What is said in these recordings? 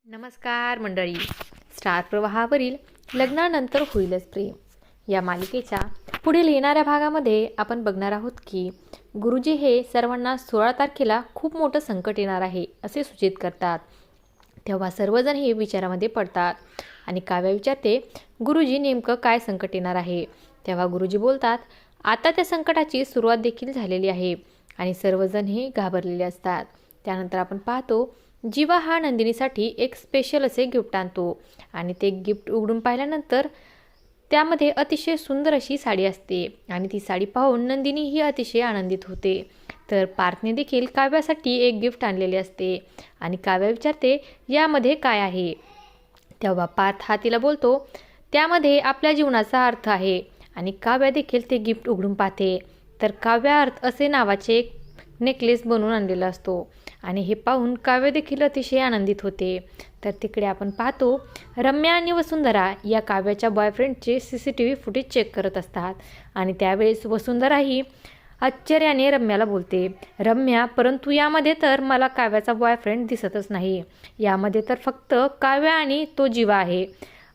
नमस्कार मंडळी. स्टार प्रवाहावरील लग्नानंतर होईलच प्रेम या मालिकेच्या पुढील येणाऱ्या भागामध्ये आपण बघणार आहोत की गुरुजी हे सर्वांना 16 तारखेला खूप मोठं संकट येणार आहे असे सूचित करतात. तेव्हा सर्वजण हे विचारामध्ये पडतात आणि काव्या विचारते, गुरुजी नेमकं काय संकट येणार आहे? तेव्हा गुरुजी बोलतात, आता त्या संकटाची सुरुवात देखील झालेली आहे आणि सर्वजण हे घाबरलेले असतात. त्यानंतर आपण पाहतो जीवा हा नंदिनीसाठी एक स्पेशल असे गिफ्ट आणतो आणि ते गिफ्ट उघडून पाहिल्यानंतर त्यामध्ये अतिशय सुंदर अशी साडी असते आणि ती साडी पाहून नंदिनी ही अतिशय आनंदित होते. तर पार्थने देखील काव्यासाठी एक गिफ्ट आणलेले असते आणि काव्या विचारते, यामध्ये काय आहे? तेव्हा पार्थ हा तिला बोलतो, त्यामध्ये आपल्या जीवनाचा अर्थ आहे. आणि काव्या देखील ते गिफ्ट उघडून पाहते तर काव्या अर्थ असे नावाचे एक नेकलेस बनवून आणलेला असतो आणि हे पाहून काव्य देखील अतिशय आनंदित होते. तर तिकडे आपण पाहतो रम्या आणि वसुंधरा या काव्याच्या बॉयफ्रेंडचे CCTV फुटेज चेक करत असतात आणि त्यावेळेस वसुंधरा ही आश्चर्याने रम्याला बोलते, रम्या, परंतु यामध्ये तर मला काव्याचा बॉयफ्रेंड दिसतच नाही. यामध्ये तर फक्त काव्य आणि तो जीवा आहे.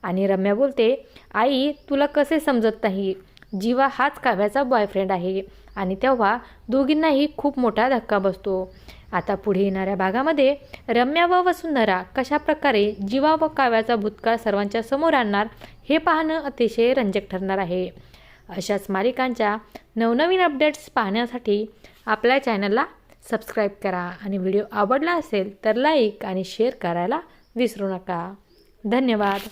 आणि रम्या बोलते, आई, तुला कसे समजत नाही? जीवा हाच काव्याचा बॉयफ्रेंड आहे. आणि तेव्हा दोघींनाही खूप मोठा धक्का बसतो. आता पुढे येणाऱ्या भागामध्ये रम्या व वसुंधरा कशा प्रकारे जीवा व काव्याचा भूतकाळ सर्वांच्या समोर आणणार हे पाहणं अतिशय रंजक ठरणार आहे. अशाच मालिकांच्या नवनवीन अपडेट्स पाहण्यासाठी आपल्या चॅनलला सबस्क्राईब करा आणि व्हिडिओ आवडला असेल तर लाईक आणि शेअर करायला विसरू नका. धन्यवाद.